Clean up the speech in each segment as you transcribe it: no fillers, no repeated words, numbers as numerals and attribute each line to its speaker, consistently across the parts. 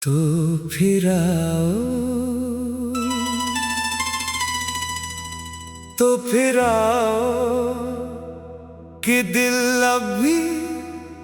Speaker 1: तो फिर आओ, तो फिर आओ कि दिल अब भी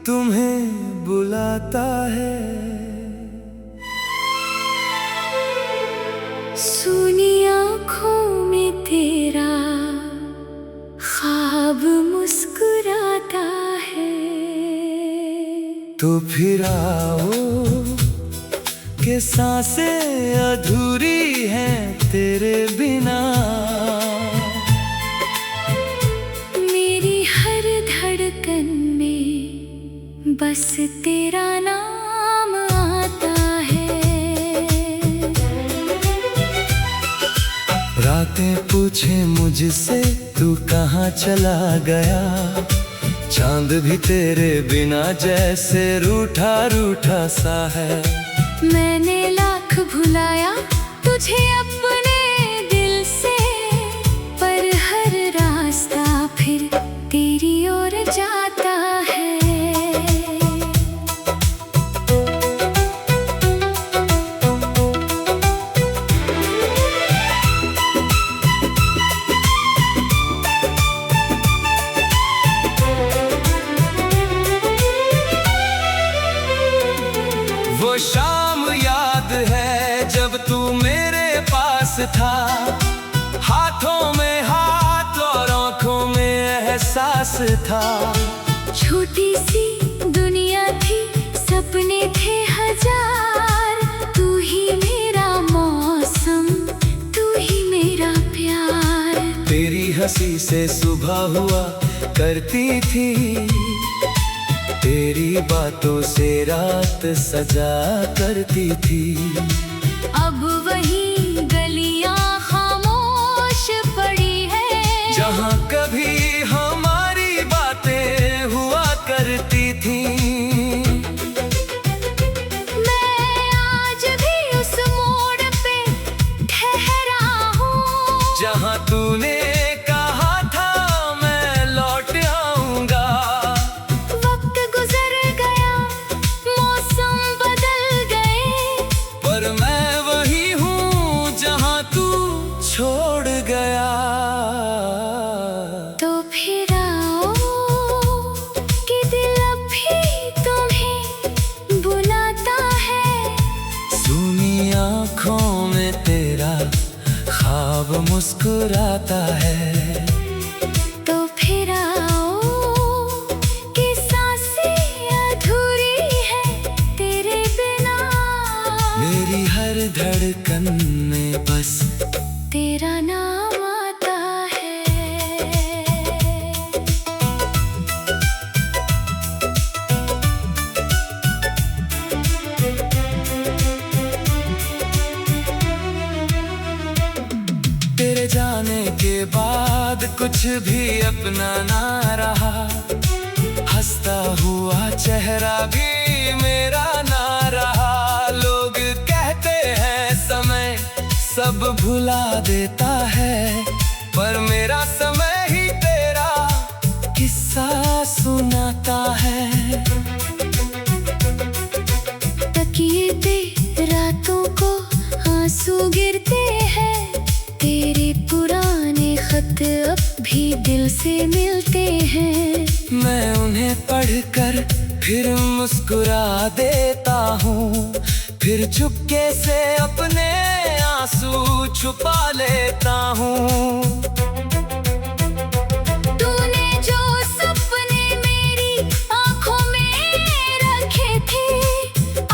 Speaker 1: तुम्हें बुलाता है।
Speaker 2: सुनी आँखों में तेरा ख्वाब मुस्कुराता है।
Speaker 1: तो फिर आओ कि सांसें अधूरी हैं तेरे बिना।
Speaker 2: मेरी हर धड़कन में बस तेरा नाम आता है।
Speaker 1: रातें पूछे मुझसे तू कहाँ चला गया। चांद भी तेरे बिना जैसे रूठा रूठा सा है।
Speaker 2: मैंने लाख भुलाया तुझे अपने दिल से, पर हर रास्ता फिर तेरी ओर जाता है।
Speaker 1: वो शाम याद है जब तू मेरे पास था। हाथों में हाथ और आँखों में एहसास था।
Speaker 2: छोटी सी दुनिया थी, सपने थे हजार। तू ही मेरा मौसम, तू ही मेरा प्यार।
Speaker 1: तेरी हंसी से सुबह हुआ करती थी। तेरी बातों से रात सजा करती थी।
Speaker 2: अब वही गलियां खामोश पड़ी है,
Speaker 1: जहाँ कभी हमारी बातें हुआ करती थी।
Speaker 2: मैं आज भी उस मोड़ पे ठहरा हूँ,
Speaker 1: जहाँ तूने कहा था मैं लौट आऊंगा।
Speaker 2: वक्त गुजर गया, मौसम बदल गए,
Speaker 1: पर मैं वही हूँ जहाँ तू छोड़ गया।
Speaker 2: तो फिर आओ कि दिल अब भी तुम्हें बुलाता है।
Speaker 1: सुनी आँखों में तेरा ख्वाब मुस्कुराता है।
Speaker 2: तो फिर आओ कि सांसें अधूरी है तेरे बिना।
Speaker 1: मेरी हर धड़कन में बस
Speaker 2: तेरा नाम आता है।
Speaker 1: तेरे जाने के बाद कुछ भी अपना ना रहा। हंसता हुआ चेहरा भी मेरा ना रहा। लोग कहते हैं समय सब भुला देता है, पर मेरा समय ही तेरा किस्सा सुनाता है।
Speaker 2: तकिए पे रातों को आंसू गिरते हैं। तेरे पुराने खत अब भी दिल से मिलते हैं।
Speaker 1: मैं उन्हें पढ़कर फिर मुस्कुरा देता हूँ। फिर चुपके से अपने आंसू छुपा लेता हूँ।
Speaker 2: तूने जो सपने मेरी आँखों में रखे थे,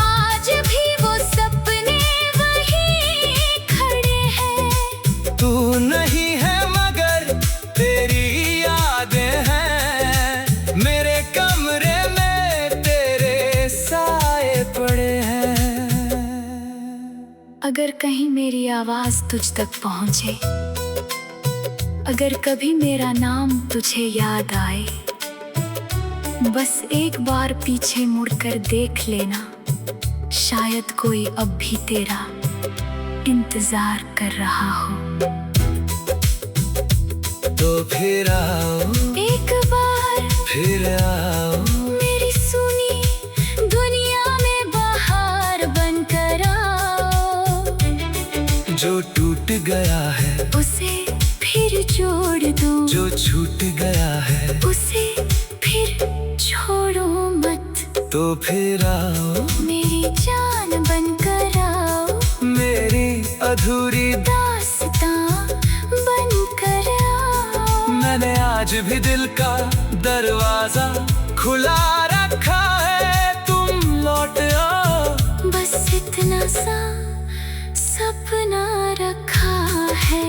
Speaker 2: आज भी वो सपने वहीं खड़े हैं।
Speaker 1: तू नहीं है मगर तेरी यादें हैं। मेरे कमरे में तेरे साए पड़े हैं।
Speaker 2: अगर कहीं मेरी आवाज तुझ तक पहुंचे, अगर कभी मेरा नाम तुझे याद आए, बस एक बार पीछे मुड़कर देख लेना। शायद कोई अब भी तेरा इंतजार कर रहा हो।
Speaker 1: तो फिर आओ,
Speaker 2: एक बार
Speaker 1: फिर आओ,
Speaker 2: मेरी सुनी दुनिया में बाहर बनकर
Speaker 1: जो टूट गया है
Speaker 2: उसे फिर जोड़ दो,
Speaker 1: जो छूट गया है
Speaker 2: उसे फिर छोड़ो मत।
Speaker 1: तो फिर आओ
Speaker 2: मेरी जान बनकर आओ,
Speaker 1: मेरी अधूरी
Speaker 2: दास्तां बनकर आओ।
Speaker 1: मैंने आज भी दिल का दरवाजा खुला रखा है, तुम लौट आओ।
Speaker 2: बस इतना सा सपना रखा है।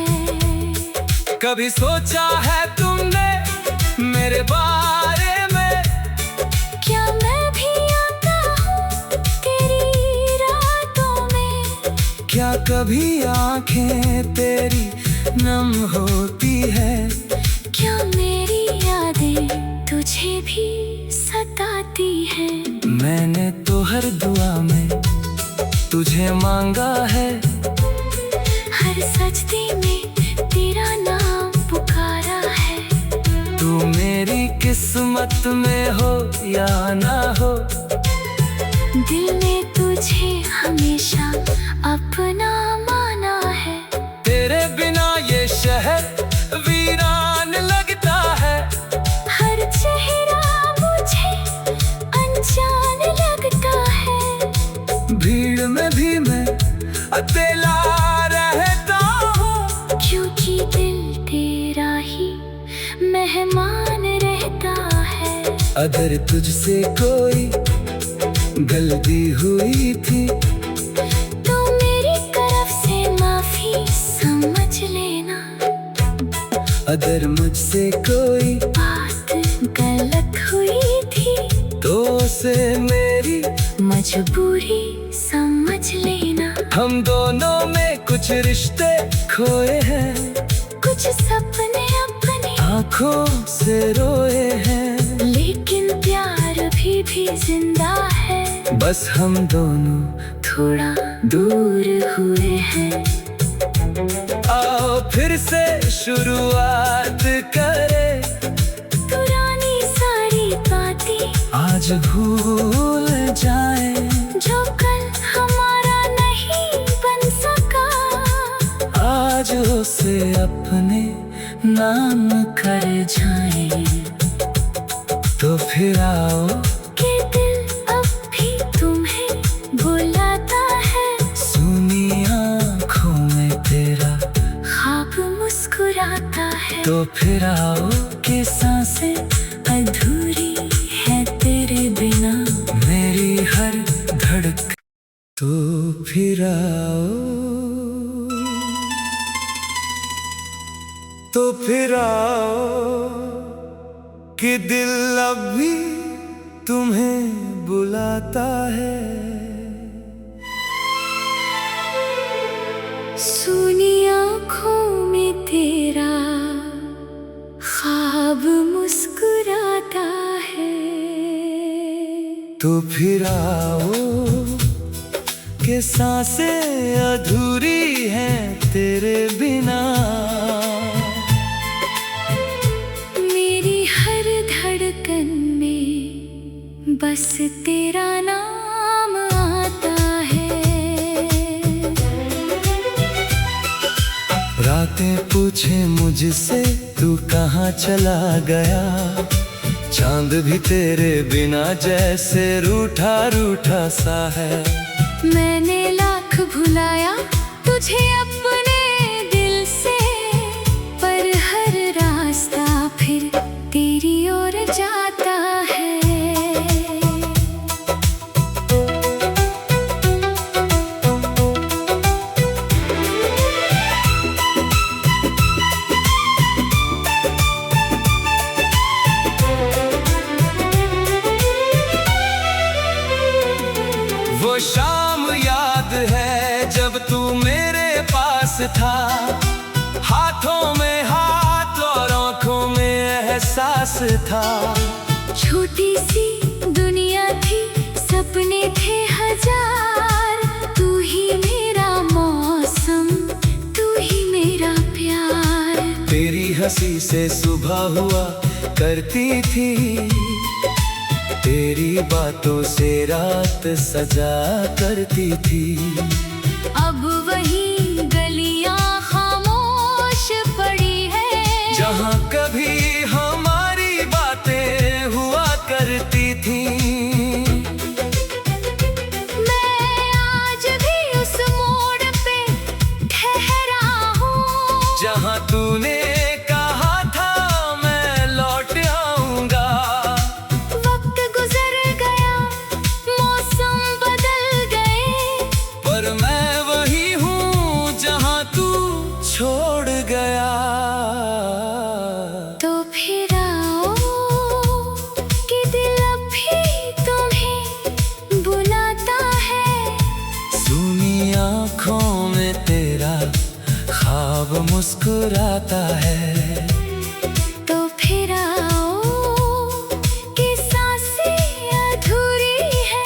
Speaker 1: कभी सोचा है तुमने मेरे बारे में?
Speaker 2: क्या मैं भी आता हूँ तेरी रातों में?
Speaker 1: क्या कभी आंखें तेरी नम होती है?
Speaker 2: क्या मेरी यादें तुझे भी सताती है?
Speaker 1: मैंने तो हर दुआ में तुझे मांगा है,
Speaker 2: हर सजदे में तेरा नाम पुकारा है।
Speaker 1: तू मेरी किस्मत में हो या ना हो,
Speaker 2: दिल ने तुझे हमेशा अपना माना है।
Speaker 1: तेरे बिना ये शहर वीरान लगता है।
Speaker 2: हर चेहरा मुझे अनजान लगता है।
Speaker 1: भीड़ में भी मैं अकेला रहता हूँ,
Speaker 2: क्योंकि दिल तेरा ही मेहमान रहता है।
Speaker 1: अगर तुझसे कोई गलती हुई थी
Speaker 2: तो मेरी तरफ से माफी समझ लेना।
Speaker 1: अगर मुझसे कोई
Speaker 2: बात गलत हुई थी
Speaker 1: तो उसे मेरी
Speaker 2: मजबूरी समझ लेना।
Speaker 1: हम दोनों में कुछ रिश्ते खोए हैं,
Speaker 2: कुछ सपने अपने
Speaker 1: आंखों से रोए हैं,
Speaker 2: लेकिन प्यार भी जिंदा है।
Speaker 1: बस हम दोनों
Speaker 2: थोड़ा दूर हुए हैं।
Speaker 1: आओ फिर से शुरुआत करें,
Speaker 2: पुरानी सारी बातें
Speaker 1: आज भूल जाएं,
Speaker 2: जो कल हमारा नहीं बन सका,
Speaker 1: आज उसे अपने नाम कर जाएं। तो फिर आओ
Speaker 2: कि दिल अब भी तुम्हें बुलाता है।
Speaker 1: सुनी आँखों में तेरा
Speaker 2: ख्वाब मुस्कुराता है।
Speaker 1: तो फिर आओ कि सांसें अधूरी है तेरे बिना, मेरी हर धड़क। तो फिर आओ, तो फिर आओ कि दिल अब भी तुम्हें बुलाता है।
Speaker 2: सुनी आँखों में तेरा ख्वाब मुस्कुराता है।
Speaker 1: तो फिर आओ कि सांसें अधूरी हैं तेरे बिना,
Speaker 2: मेरी हर धड़कन में बस तेरा नाम आता है।
Speaker 1: रातें पूछे मुझसे तू कहाँ चला गया, चांद भी तेरे बिना जैसे रूठा रूठा सा है।
Speaker 2: मैंने लाख भुलाया तुझे अपने दिल से, पर हर रास्ता फिर तेरी ओर जाता है।
Speaker 1: वो शाम याद है जब तू मेरे पास था, हाथों में हाथ और आंखों में एहसास था।
Speaker 2: छोटी सी दुनिया थी, सपने थे हजार, तू ही मेरा मौसम, तू ही मेरा प्यार।
Speaker 1: तेरी हंसी से सुबह हुआ करती थी, तेरी बातों से रात सजा करती थी।
Speaker 2: अब वही गली
Speaker 1: आँखों में तेरा ख्वाब मुस्कुराता है।
Speaker 2: तो फिर आओ कि सांसें अधूरी है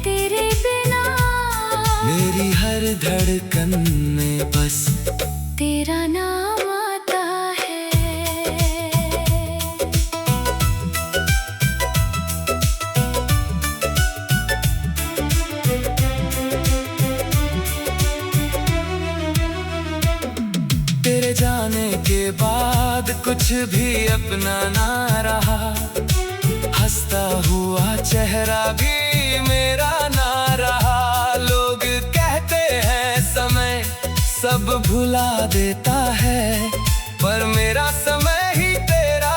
Speaker 2: तेरे बिना।
Speaker 1: मेरी हर धड़कन में बस
Speaker 2: तेरा नाम आता है।
Speaker 1: तेरे जाने के बाद कुछ भी अपना ना रहा, हंसता हुआ चेहरा भी मेरा ना रहा। लोग कहते हैं समय सब भुला देता है, पर मेरा समय ही तेरा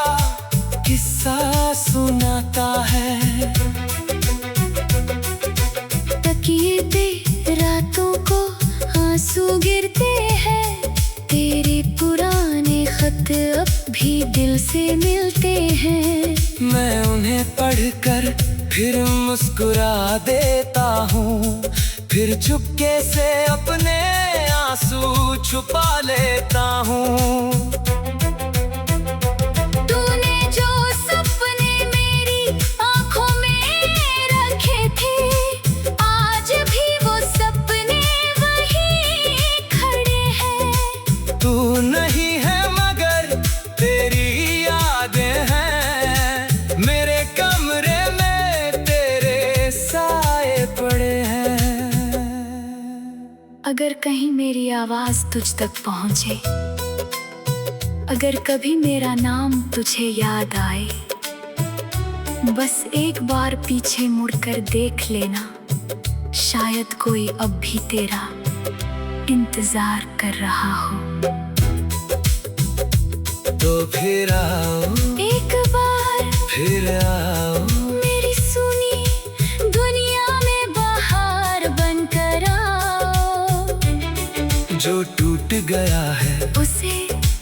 Speaker 1: किस्सा सुनाता है।
Speaker 2: तकिए पे रातों को आंसू गिरते हैं, तेरे पुराने खत अब भी दिल से मिलते हैं।
Speaker 1: मैं उन्हें पढ़कर फिर मुस्कुरा देता हूँ, फिर चुपके से अपने आंसू छुपा लेता हूँ।
Speaker 2: तूने जो सपने मेरी आंखों में रखे थे, आज भी वो सपने वहीं खड़े हैं।
Speaker 1: तू नहीं है मगर तेरी यादें हैं, मेरे कमरे में तेरे साए पड़े हैं।
Speaker 2: अगर कहीं मेरी आवाज तुझ तक पहुंचे, अगर कभी मेरा नाम तुझे याद आए, बस एक बार पीछे मुड़कर देख लेना, शायद कोई अब भी तेरा इंतजार कर रहा हो।
Speaker 1: तो फिर आओ,
Speaker 2: एक बार
Speaker 1: फिर आओ,
Speaker 2: मेरी सुनी दुनिया में बाहर बनकर आओ।
Speaker 1: जो टूट गया है
Speaker 2: उसे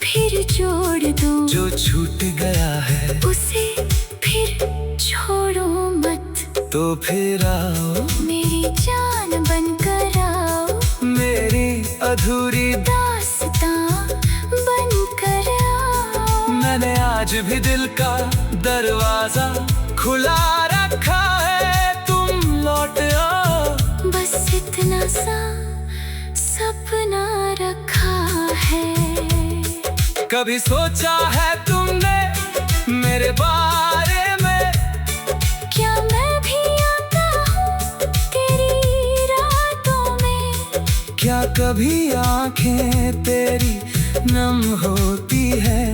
Speaker 2: फिर जोड़ दूं,
Speaker 1: जो छूट गया है
Speaker 2: उसे फिर छोड़ो मत।
Speaker 1: तो फिर आओ,
Speaker 2: मेरी जान बनकर आओ,
Speaker 1: मेरी अधूरी
Speaker 2: दास्तां बनकर आओ।
Speaker 1: मैंने आज भी दिल का दरवाजा खुला रखा है, तुम लौट आओ।
Speaker 2: बस इतना सा सपना रखा है।
Speaker 1: कभी सोचा है तुमने मेरे बारे में,
Speaker 2: क्या मैं भी आता हूँ तेरी रातों में।
Speaker 1: क्या कभी आंखें तेरी नम होती है,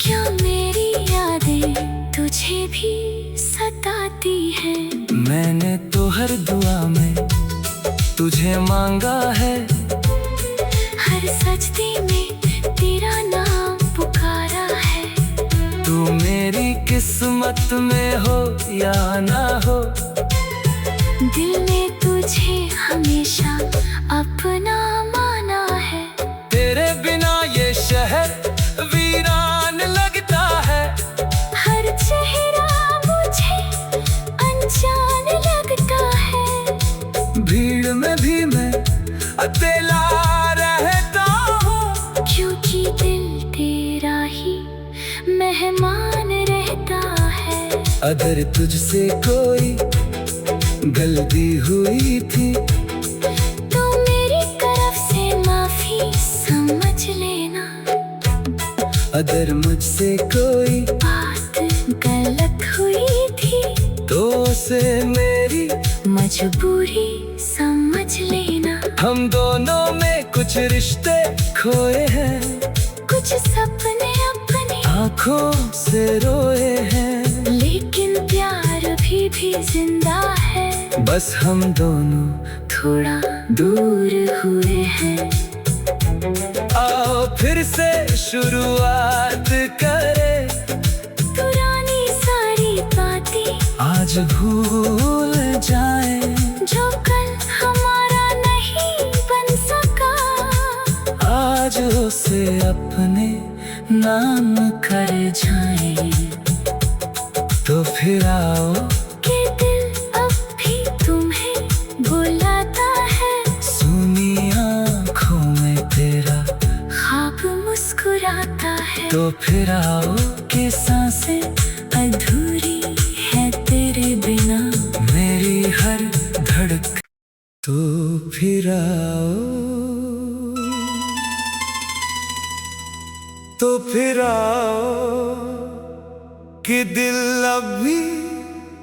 Speaker 2: क्या मेरी यादें तुझे भी सताती हैं।
Speaker 1: मैंने तो हर दुआ में तुझे मांगा है,
Speaker 2: हर सजदे में तेरा नाम पुकारा है।
Speaker 1: तू मेरी किस्मत में हो या ना हो,
Speaker 2: दिल ने तुझे हमेशा अपना माना है।
Speaker 1: तेरे बिना ये शहर वीरान लगता है,
Speaker 2: हर चेहरा मुझे अनजान लगता है।
Speaker 1: भीड़ में भी मैं अकेला रहता हूँ,
Speaker 2: क्योंकि दिल तेरा ही मेहमान रहता है।
Speaker 1: अगर तुझसे कोई गलती हुई थी,
Speaker 2: तो मेरी तरफ से माफी समझ लेना।
Speaker 1: अगर मुझसे कोई
Speaker 2: बात गलत हुई थी,
Speaker 1: तो उसे मेरी
Speaker 2: मजबूरी समझ लेना।
Speaker 1: हम दोनों में कुछ रिश्ते खोए हैं,
Speaker 2: कुछ सपने अपने
Speaker 1: आँखों से रोए हैं,
Speaker 2: लेकिन प्यार अभी भी जिंदा है।
Speaker 1: बस हम दोनों
Speaker 2: थोड़ा दूर हुए हैं।
Speaker 1: आओ फिर से शुरुआत करें,
Speaker 2: पुरानी सारी बातें
Speaker 1: आज भूल जाएं,
Speaker 2: जो कल हमारा नहीं बन सका,
Speaker 1: आज उसे अपने नाम कर जाएं। तो फिर आओ,
Speaker 2: कि दिल अब भी तुम्हें बुलाता है।
Speaker 1: सुनिया तो फिर आओ कि सांसें अधूरी है तेरे बिना, मेरी हर धड़कन। तो फिर आओ, तो फिर आओ कि दिल अब भी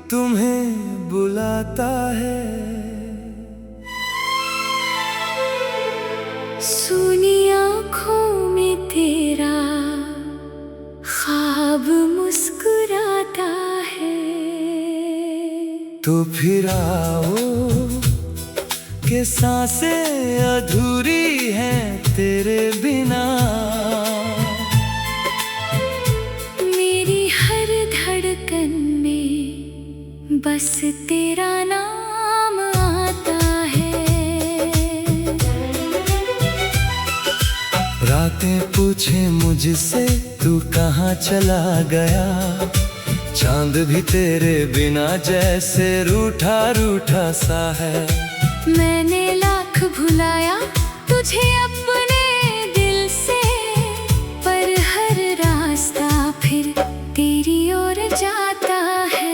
Speaker 1: तुम्हें बुलाता है।
Speaker 2: सुनी आँखों में तेरा ख्वाब मुस्कुराता है।
Speaker 1: तो फिर आओ कि सांसें अधूरी हैं तेरे बिना,
Speaker 2: मेरी हर धड़कन में बस तेरा नाम आता है।
Speaker 1: रातें पूछे मुझसे तू कहाँ चला गया, चांद भी तेरे बिना जैसे रूठा रूठा सा है।
Speaker 2: मैंने लाख भुलाया तुझे अपने दिल से, पर हर रास्ता फिर तेरी ओर जाता है।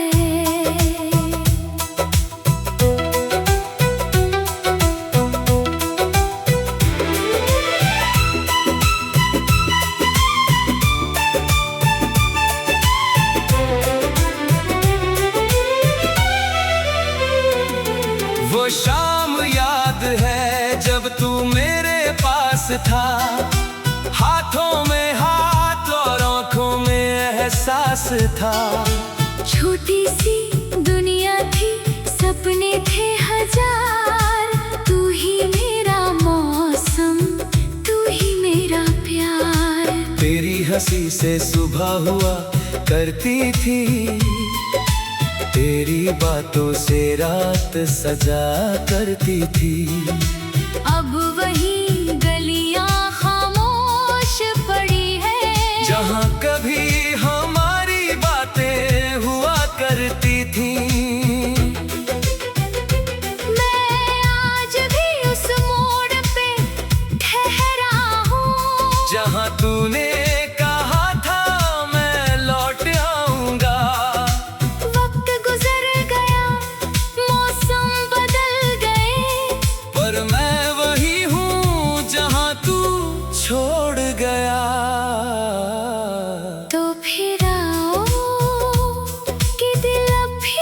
Speaker 1: वो शाम याद है जब तू मेरे पास था, हाथों में हाथ और आँखों में एहसास था।
Speaker 2: छोटी सी दुनिया थी, सपने थे हजार, तू ही मेरा मौसम, तू ही मेरा प्यार।
Speaker 1: तेरी हंसी से सुबह हुआ करती थी, तेरी बातों से रात सजा करती थी।
Speaker 2: अब वही गलियां खामोश पड़ी है,
Speaker 1: जहाँ कभी हमारी बातें हुआ करती थी।
Speaker 2: मैं आज भी उस मोड़ पे ठहरा हूँ,
Speaker 1: जहाँ तूने कहा था मैं लौट आऊंगा।
Speaker 2: वक्त गुजर गया, मौसम बदल गए,
Speaker 1: पर मैं वही हूँ जहाँ तू छोड़ गया।
Speaker 2: तो फिर आओ कि दिल अब भी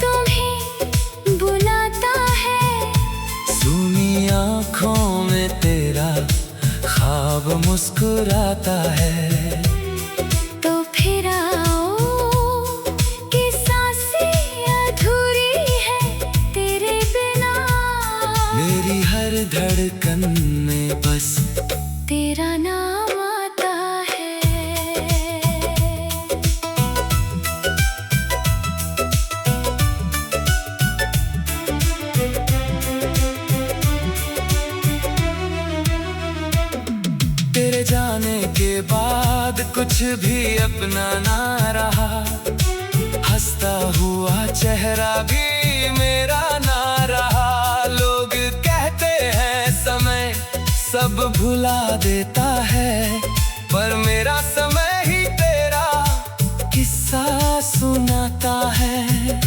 Speaker 2: तुम्हें बुलाता है।
Speaker 1: सुनी आँखों में तेरा ख्वाब मुस्कुराता है।
Speaker 2: तो फिर आओ कि सांसें अधूरी है तेरे बिना,
Speaker 1: मेरी हर धड़कन में बस
Speaker 2: तेरा नाम आता है।
Speaker 1: तेरे जाने के बाद कुछ भी अपना ना रहा, हंसता हुआ चेहरा भी मेरा ना रहा। लोग कहते हैं समय सब भुला देता है, पर मेरा समय ही तेरा किस्सा सुनाता है।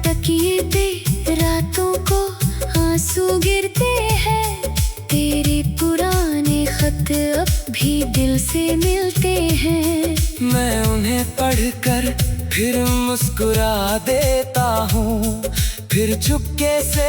Speaker 2: तकिए पे रातों को आंसू गिरते हैं, तेरे पुराने खत अब भी दिल से मिलते हैं।
Speaker 1: मैं उन्हें पढ़कर फिर मुस्कुरा देता हूँ, फिर चुपके से